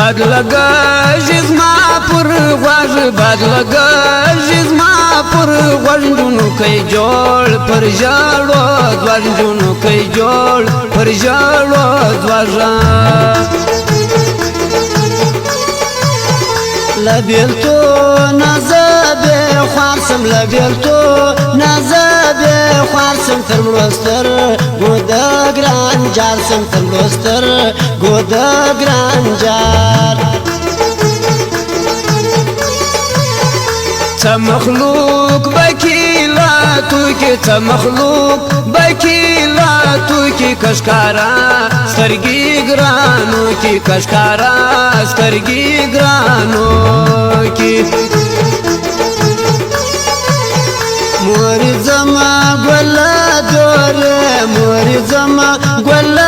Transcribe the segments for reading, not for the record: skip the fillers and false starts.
باد لګی زما پر غوږ باد لګی زما پر غوږ نجونو کوي جوړ پر ژړو دوه نجونو کوي جوړ پر ژړو دوه لبیلتو نازبې خوارسم لبیلتو نازبې خوارسم تر مړوستر ګود ګران جار سم تر مړوستر ګود ګران جار څه مخلوق بکیلا تو کې څه مخلوق بکیلا تو کې کشکارا سترګي ګرانو کې کشکارا سترګي ګرانو کې موري زما ګل دورې موري زما ګل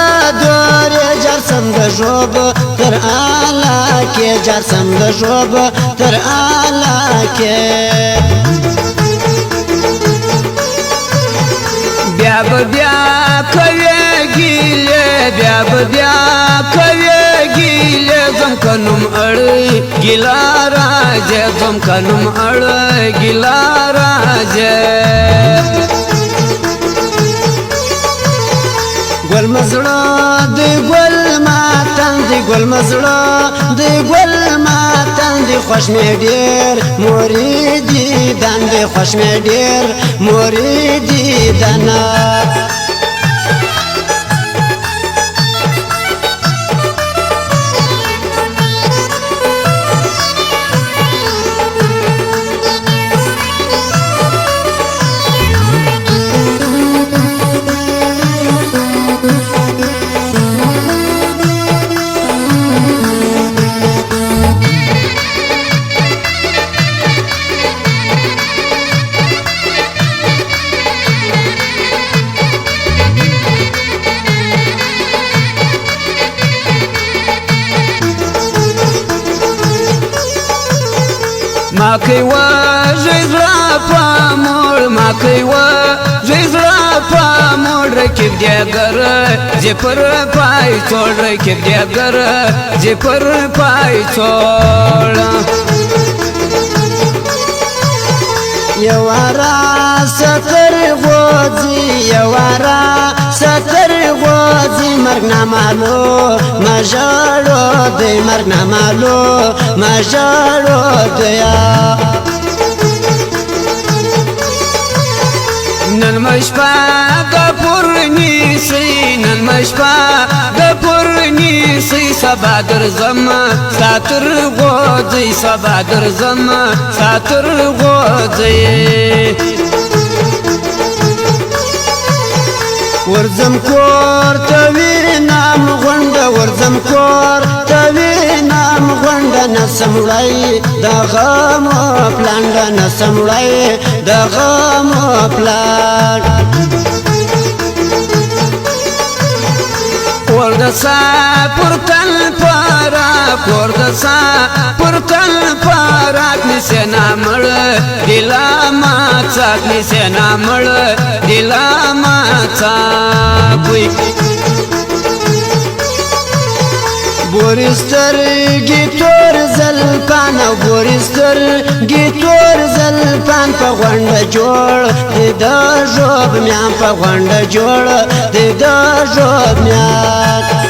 دورې جر سم د ژوب تر اعلی کې جر سم د ژوب تر اعلی کې بیا بیا کوي ګیله بیا بیا کوي ګیله زم کنم اړ ګیلا راځه زم کنم اړ ګیلا راځه ګل مزړه دی ګل ماتان دی ګل مزړه دی ګل ماتان دی خوش مې ډېر مریدي دان دی خوش مې ډېر مریدي دانا ما کوي وا زړه پامور ما کوي وا زړه پامور رکب دیګر زه پر پای ټول رکب دیګر زه پر پای ټول یوارا ستر غوځي یوارا ستر غوځي مرګ نامالو مژړو دی مرګ نامالو مژړو دی نن مشپا د پورنیسي نن مشپا د پورنیسي سبا درځم ساتر غوځي سبا درځم ساتر غوځي ورځم کور ته وینم غونډه ورځم کور ته وینم غونډه نسمړی د غم پلان نسمړی د غم پلان ورځا پر تل پارا ورځا پر تل پارا نسنا مړ دلا ما څاک نسنا مړ دلا ما څاک وي بورستر گیتور زلپان بورستر گیتور زلپان په غونډه جوړ د ژوب میان په غونډه جوړ د ژوب میان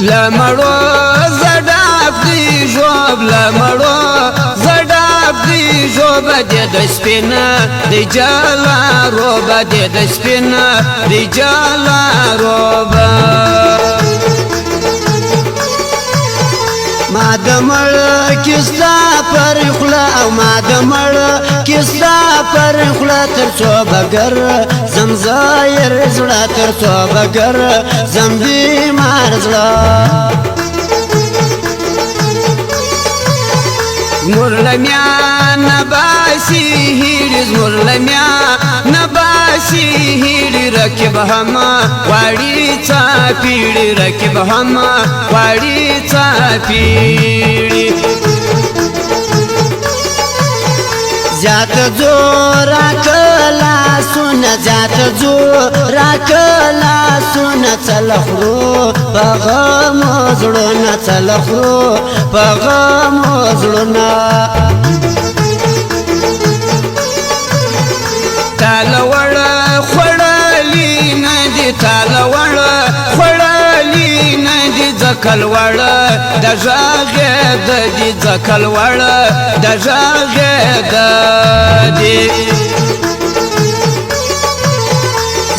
لمړو زړاب دی جوب لمړو زړاب دی جوب د سپینا دی جلا روب د سپینا دی جلا روب ما د مړ کیستا پر خلا او ما د مړ کیستا پر خلا تر څو بګر زم زایر زړه تر څو بګر زم بیمار زړه زمور لمیا نباسی هیډ زمور لمیا نباسی هیډ رکب هم واړی چاپیړ رکب هم واړی چاپیړ زیات زور کلا سن زیات زور کلا سن چلخرو پغم زړونه چلخرو پغم زړونه تالوړ خړلی ندی تالوړ خړلی ندی ځکل وړ د ژغه د دې ځکل وړ د ژغه د دې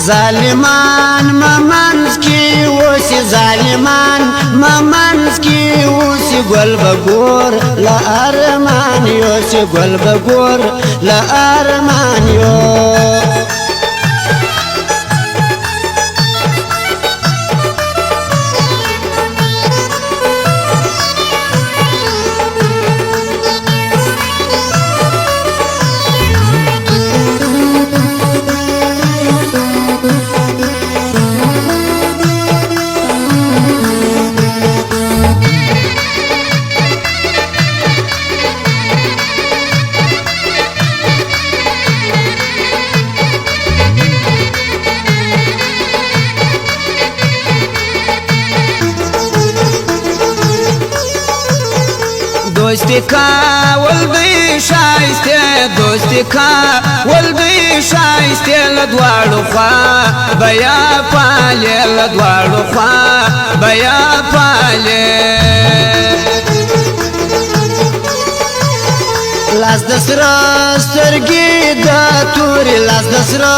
ظالمان ممنز کی اوسی ظالمان ممنز کی اوسی گل بگور لا ارمان یوسی گل بگور لا ارمان یو دوستی کول دی شایسته دوستی کول دی شایسته لدواړو خوا بیا پالې لدواړو خوا بیا پالې لاس د سره سترګې د تورې لاس د سره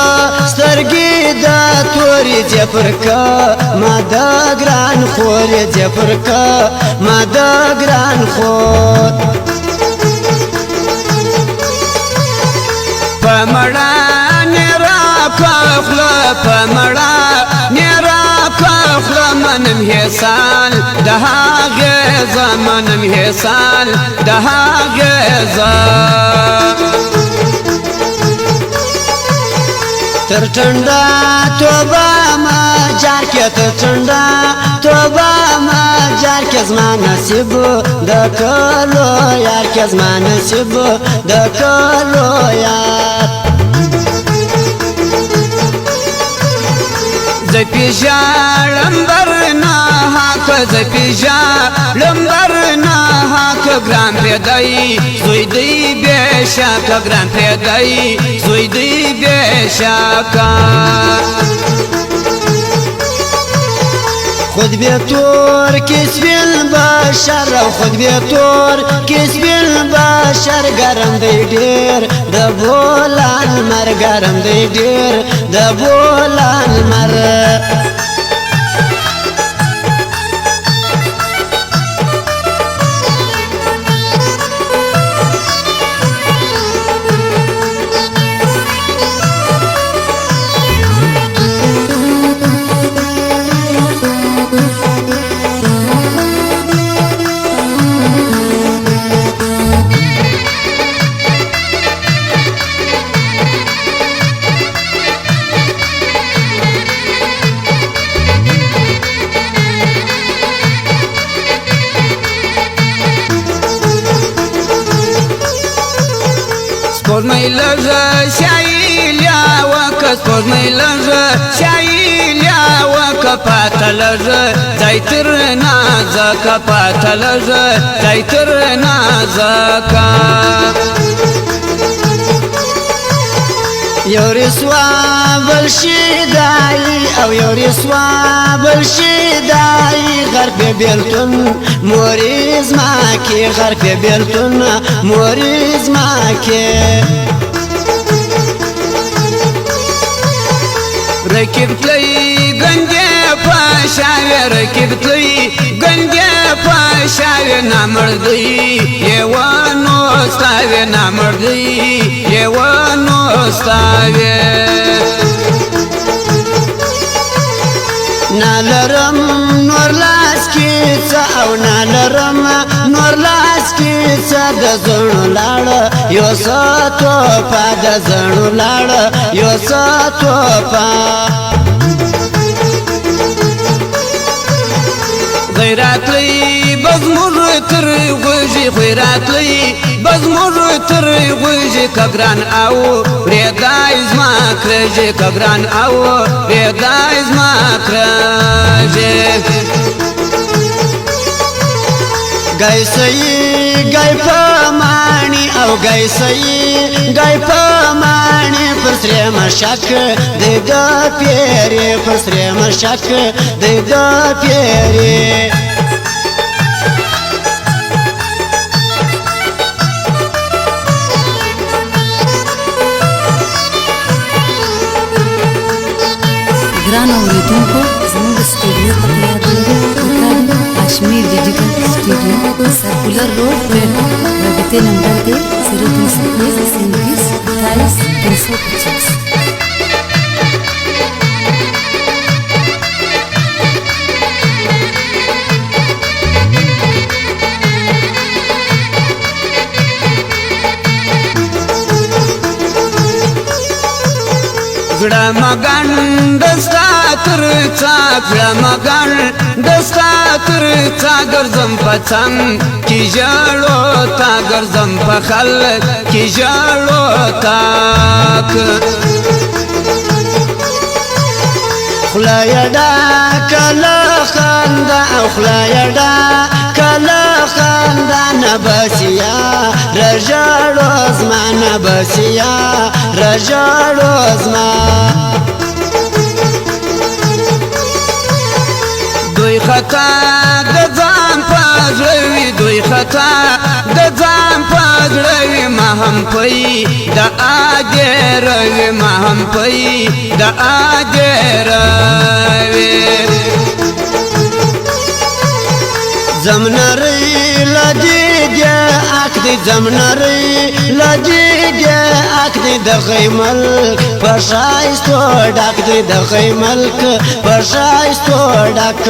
سترګې د تورې جبر کا ما د ګران خورې جبر کا ما د ګران خور پمړه نرا کخلا پمړه نرا کخلا منم هسال د هغه زمانم هسال د هغه تر ټنډا توبه ما جار کې تر ټنډا توبه ما جار کې زما نصیب د کلو یار کې زما نصیب د کلو یار ز پیژاړم برنا حق ز پیژاړم برنا حق ګران پیدای زوی دی بشک ګران پیدای زوی دی بشک خود بیتور کسب البشر خود بیتور کسب البشر گرم دی ډیر د بولان مر گرم دی ډیر د بولان مر سپوږمۍ لږه شایلیا وکه سپوږمۍ لږه شایلیا وکه پاته لږه ځای تر نازکه پاته لږه ځای تر نازکه یو رسوا بل شیدای او یو رسوا بل شیدای غرب بیلتون موریز ماکی غرب بیلتون موریز ماکی رکب تلی گنجه پاشاوی رکب تلی گنجه پاشاوی نامردی یوانو ستاوی نامردی یوانو ستاوي نالرم نور لاس کی څه او نالرم نور لاس کی څه د زړه لاړ یو ساتو په د زړه لاړ یو ساتو په غیرت لئی بزمور تر غوږی غیرت لئی بزمور تر غوږی کګران او ریدای زما کرجی کګران او ریدای زما کرجی گای سئی گای پمانی او گای سئی گای پمانی پر سری مشک د پیری پر سری مشک د پیری ګران اوریدونکو زموږ سټوډیو په یاد کشمیر ډیجیټل سټوډیو سرکولر روډ پر رابطے نمبر دے 0320 350. زړه مګن دستا تر څا زړه مګن دستا تر څا ګرځم په څنګ کې ژړو تا ګرځم په خلک کې ژړو تاک خدای دا کله خندا او خدای دا کله خندا نبسیا رجړو زما نبسیا رجړو زما دوی خطا د ځان پاجوي دوی خطا د ځان پاجوي ما هم پي د اجر ما هم پي د اجر زمنری لدی اکدی زمنری لدی اکدی د خیمل پشایستو ډک دی د خیملک پشایستو ډک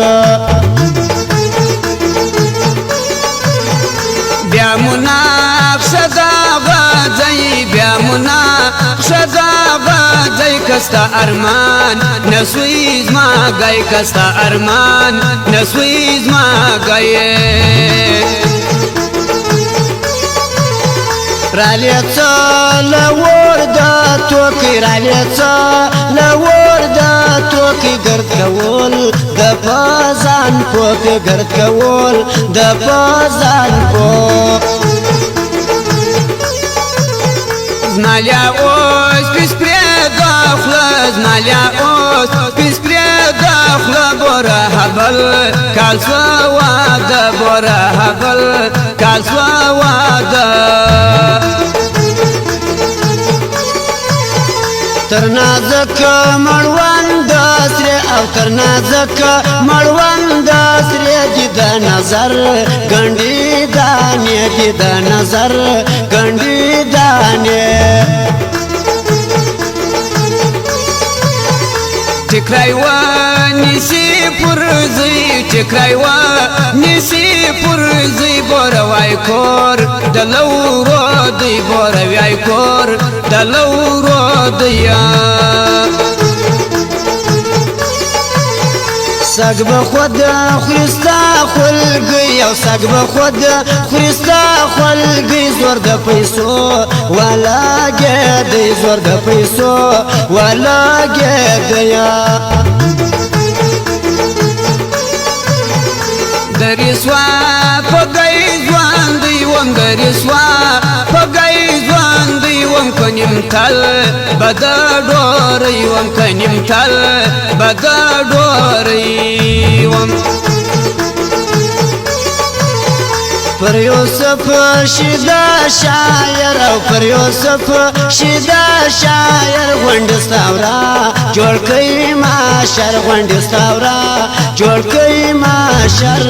بیا مناقشه دا غځي بیا مناقشه دا غځي کستا ارمان نسوي زما گای کستا ارمان نسوي زما گای رالیڅا لور دا توکی رالیڅا لور دا توکی ګرد کول د پازان پوک ګرد کول د پازان پوک زمالیا اوس پس پرې داخله زمالیا اوس پس پرې داخله بوره هبل کال سو واده بوره هبل کال سو واده تر نازک مړوند سره او تر نازک مړوند سره دي د نظر ګنډي دانې دي د نظر ګنډي دانې ټکرای و نسی پرزی ټکرای و نسی پرزی بور وای کور د لورو دی بور وای کور د لورو دی سگ به خود خریستا خلگی او سگ به خود خریستا خلگی زور د پیسو والا گیدی زور د پیسو والا گیدیا درسوا پګای ځوان دی وم درسوا پګای ځوان دی وم کنیم تل بد ډوري وم کنیم تل بد ډوري وم پر یوسف شیدا شاعر او پر یوسف شیدا شاعر غونډستاورا جوړ کئ ما شر غونډستاورا جوړ کئ ما شر